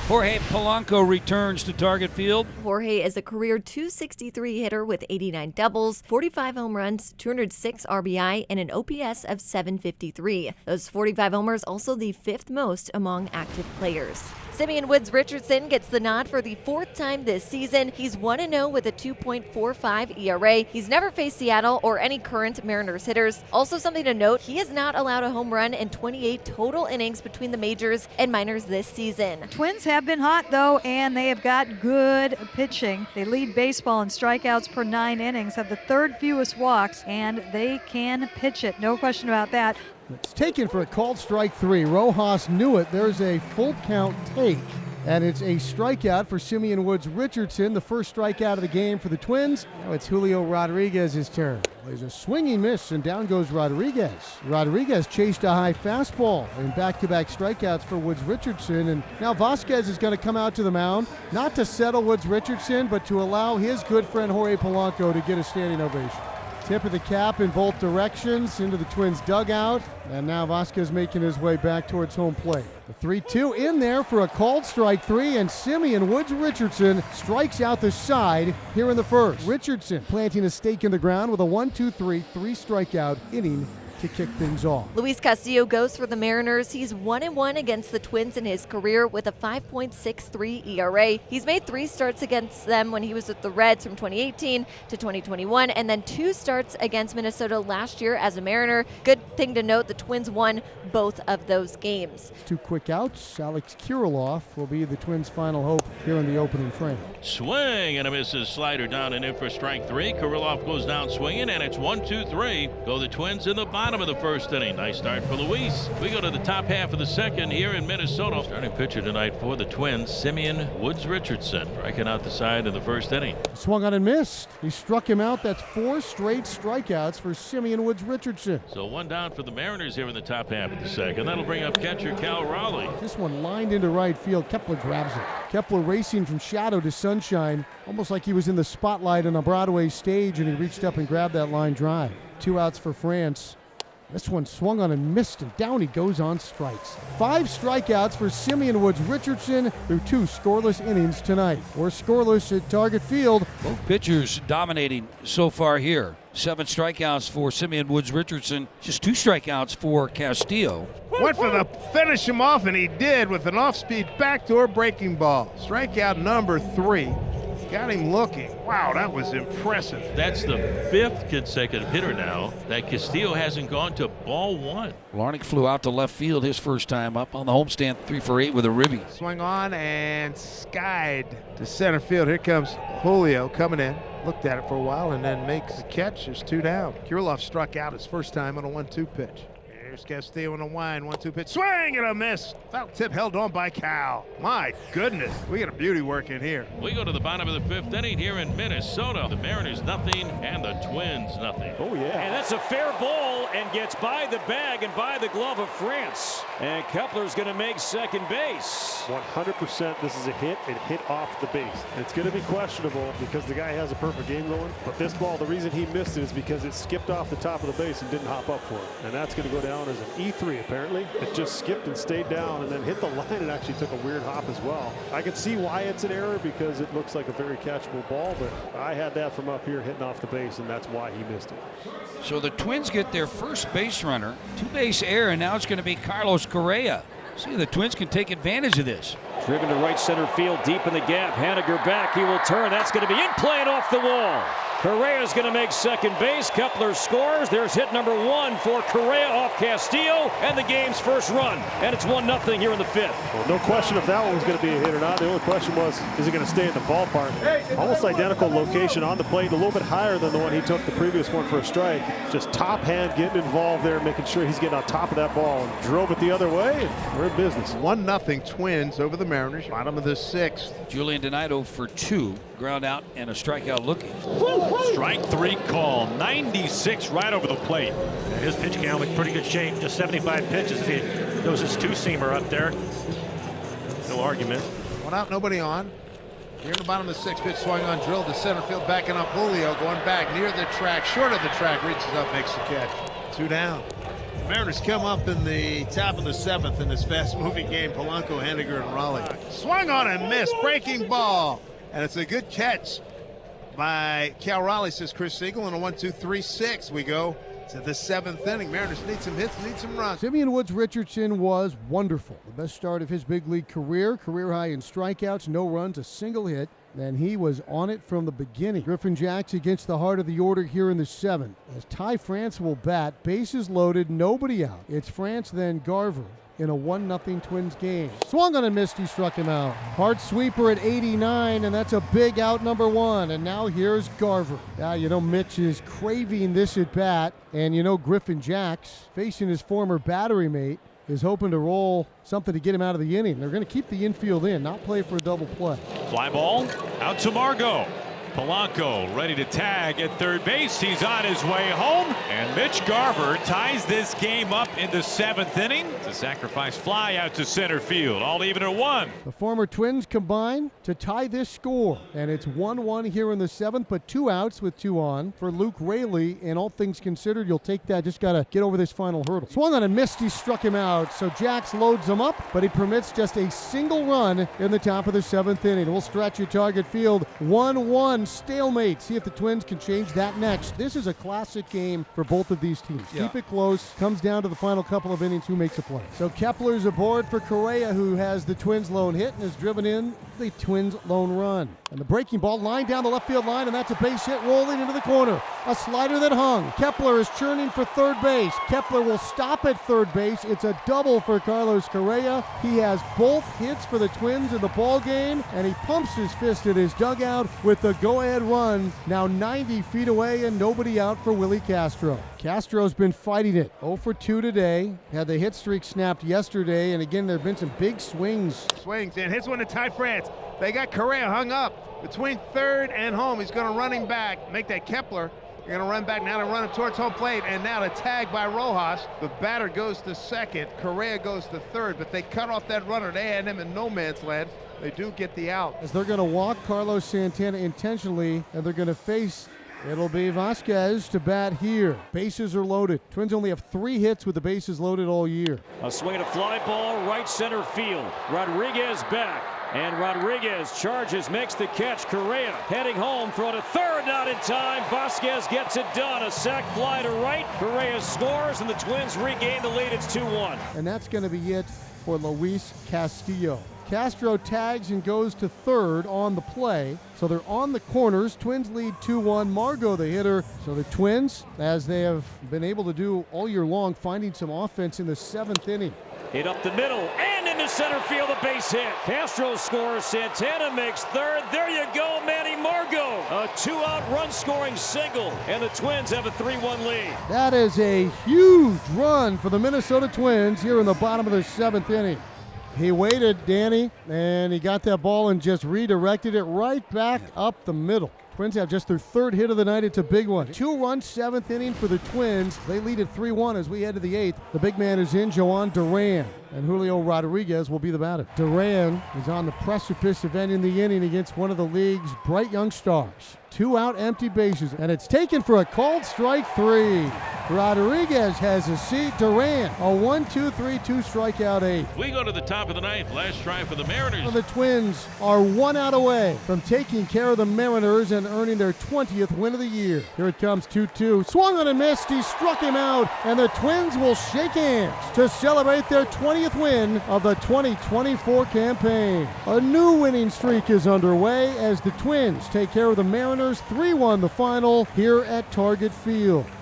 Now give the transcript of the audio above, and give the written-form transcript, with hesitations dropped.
Jorge Polanco returns to Target Field. Jorge is a career .263 hitter with 89 doubles, 45 home runs, 206 RBI, and an OPS of .753. Those 45 homers also the fifth most among active players. Simeon Woods Richardson gets the nod for the fourth time this season. He's 1-0 with a 2.45 ERA. He's never faced Seattle or any current Mariners hitters. Also something to note, he has not allowed a home run in 28 total innings between the majors and minors this season. Twins have been hot, though, and they have got good pitching. They lead baseball in strikeouts per 9 innings, have the third fewest walks, and they can pitch it. No question about that. It's taken for a called strike 3. Rojas knew it. There's a full count take. And it's a strikeout for Simeon Woods Richardson, the first strikeout of the game for the Twins. Now it's Julio Rodriguez's turn. There's a swinging miss, and down goes Rodriguez. Rodriguez chased a high fastball and back-to-back strikeouts for Woods Richardson. And now Vasquez is going to come out to the mound, not to settle Woods Richardson, but to allow his good friend Jorge Polanco to get a standing ovation. Tip of the cap in both directions into the Twins' dugout. And now Vasquez making his way back towards home plate. The 3-2 in there for a called strike 3, and Simeon Woods Richardson strikes out the side here in the first. Richardson planting a stake in the ground with a 1-2-3, 3-strikeout inning to kick things off. Luis Castillo goes for the Mariners. He's 1-1 against the Twins in his career with a 5.63 ERA. He's made 3 starts against them when he was with the Reds from 2018 to 2021, and then 2 starts against Minnesota last year as a Mariner. Good thing to note, the Twins won both of those games. 2 quick outs. Alex Kirilloff will be the Twins' final hope here in the opening frame. Swing and a misses, slider down and in for strike 3. Kirilloff goes down swinging, and it's 1-2-3. Go the Twins in the bottom of the first inning. Nice start for Luis. We go to the top half of the second here in Minnesota. Starting pitcher tonight for the Twins, Simeon Woods Richardson, striking out the side of the first inning. Swung on and missed. He struck him out. That's 4 straight strikeouts for Simeon Woods Richardson. So 1 down for the Mariners here in the top half of the second. That'll bring up catcher Cal Raleigh. This one lined into right field. Kepler grabs it. Kepler racing from shadow to sunshine, almost like he was in the spotlight on a Broadway stage, and he reached up and grabbed that line drive. 2 outs for France. This one swung on and missed, and down he goes on strikes. 5 strikeouts for Simeon Woods Richardson through 2 scoreless innings tonight. We're scoreless at Target Field. Both pitchers dominating so far here. 7 strikeouts for Simeon Woods Richardson, just 2 strikeouts for Castillo. Went for the finish him off, and he did with an off-speed backdoor breaking ball. Strikeout number 3. Got him looking. Wow, that was impressive. That's the 5th consecutive hitter now that Castillo hasn't gone to ball 1. Larnach flew out to left field his first time up on the homestand, 3 for 8 with a ribby. Swung on and skied to center field. Here comes Julio coming in. Looked at it for a while and then makes the catch. There's 2 down. Kirilloff struck out his first time on a 1-2 pitch. Here's Castillo in a wind, 1-2 pitch. Swing and a miss. Foul tip held on by Cal. My goodness, we got a beauty working here. We go to the bottom of the 5th inning here in Minnesota. The Mariners nothing and the Twins nothing. Oh yeah. And that's a fair ball and gets by the bag and by the glove of France. And Kepler's going to make second base. 100% this is a hit. It hit off the base. It's going to be questionable because the guy has a perfect game going. But this ball, the reason he missed it is because it skipped off the top of the base and didn't hop up for it. And that's going to go down as an E3 apparently. It just skipped and stayed down and then hit the line and actually took a weird hop as well. I can see why it's an error because it looks like a very catchable ball, but I had that from up here hitting off the base, and that's why he missed it. So the Twins get their first base runner, 2-base error, and now it's going to be Carlos Correa. See, the Twins can take advantage of this. Driven to right center field, deep in the gap. Haniger back, he will turn. That's going to be in play and off the wall. Correa's going to make second base. Kepler scores. There's hit number 1 for Correa off Castillo, and the game's first run. And it's 1-0 here in the 5th. Well, no question if that one was going to be a hit or not. The only question was, is it going to stay in the ballpark? Almost identical location on the plate, a little bit higher than the one he took the previous one for a strike. Just top hand getting involved there, making sure he's getting on top of that ball, and drove it the other way, and we're in business. 1-0 Twins over the Mariners, bottom of the 6th. Julian Donato for 2, ground out and a strikeout looking. Strike 3 call, 96 right over the plate. And his pitch count in pretty good shape, just 75 pitches. He goes his 2-seamer up there. No argument. 1 out, nobody on. Here in the bottom of the 6th, pitch swung on, drilled to center field, backing up Julio, going back near the track, short of the track, reaches up, makes the catch. 2 down. Mariners come up in the top of the 7th in this fast-moving game. Polanco, Henniger, and Raleigh. Swung on and missed. Breaking ball. And it's a good catch by Cal Raleigh, says Chris Siegel. And a 1-2-3-6. We go to the 7th inning. Mariners need some hits, need some runs. Simeon Woods Richardson was wonderful. The best start of his big league career high in strikeouts, no runs, a single hit. And he was on it from the beginning. Griffin Jacks against the heart of the order here in the 7th. As Ty France will bat, bases loaded, nobody out. It's France, then Garver in a 1-0 Twins game. Swung on and missed, he struck him out. Hard sweeper at 89, and that's a big out, number 1. And now here's Garver. Mitch is craving this at bat, and Griffin Jacks, facing his former battery mate, is hoping to roll something to get him out of the inning. They're going to keep the infield in, not play for a double play. Fly ball out to Margot. Polanco ready to tag at third base. He's on his way home. And Mitch Garver ties this game up in the 7th inning. It's a sacrifice fly out to center field. All even at 1. The former Twins combine to tie this score. And it's 1-1 here in the 7th, but 2 outs with 2 on for Luke Raley. And all things considered, you'll take that. Just got to get over this final hurdle. Swung on and missed. He struck him out. So Jacks loads him up, but he permits just a single run in the top of the 7th inning. We'll stretch at Target Field. 1-1. Stalemate. See if the Twins can change that next. This is a classic game for both of these teams. Yeah. Keep it close. Comes down to the final couple of innings, who makes a play. So Kepler's aboard for Correa, who has the Twins' lone hit and has driven in the Twins' lone run. And the breaking ball lined down the left field line, and that's a base hit rolling into the corner. A slider that hung. Kepler is churning for third base. Kepler will stop at third base. It's a double for Carlos Correa. He has both hits for the Twins in the ball game, and he pumps his fist at his dugout with the go-ahead run. Now 90 feet away and nobody out for Willie Castro. Castro's been fighting it. 0 for 2 today. Had the hit streak snapped yesterday, and again, there have been some big swings. Swings in. Hits one to Ty France. They got Correa hung up between third and home. He's going to run him back, make that Kepler. They're going to run back now to run him towards home plate, and now the tag by Rojas. The batter goes to second. Correa goes to third, but they cut off that runner. They had him in no man's land. They do get the out. As they're going to walk Carlos Santana intentionally, and they're going to face, it'll be Vasquez to bat here. Bases are loaded. Twins only have 3 hits with the bases loaded all year. A swing and a fly ball, right center field. Rodriguez back. And Rodriguez charges, makes the catch. Correa heading home, throw to third, not in time. Vasquez gets it done. A sac fly to right. Correa scores, and the Twins regain the lead. It's 2-1. And that's going to be it for Luis Castillo. Castro tags and goes to third on the play. So they're on the corners. Twins lead 2-1. Margot, the hitter. So the Twins, as they have been able to do all year long, finding some offense in the 7th inning. Hit up the middle and into center field, a base hit. Castro scores, Santana makes third. There you go, Manny Margot. A 2-out run-scoring single, and the Twins have a 3-1 lead. That is a huge run for the Minnesota Twins here in the bottom of the 7th inning. He waited, Danny, and he got that ball and just redirected it right back up the middle. Twins have just their 3rd hit of the night. It's a big one. 2-run 7th inning for the Twins. They lead at 3-1 as we head to the 8th. The big man is in, Joan Duran, and Julio Rodriguez will be the batter. Duran is on the precipice of ending the inning against one of the league's bright young stars. 2 out, empty bases, and it's taken for a called strike 3. Rodriguez has a seat. Duran, a 1-2-3-2 strikeout 8. We go to the top of the 9th. Last try for the Mariners. The Twins are 1 out away from taking care of the Mariners and earning their 20th win of the year. Here it comes, 2-2. Swung on and missed. He struck him out, and the Twins will shake hands to celebrate their 20th win of the 2024 campaign. A new winning streak is underway as the Twins take care of the Mariners. 3-1 the final here at Target Field.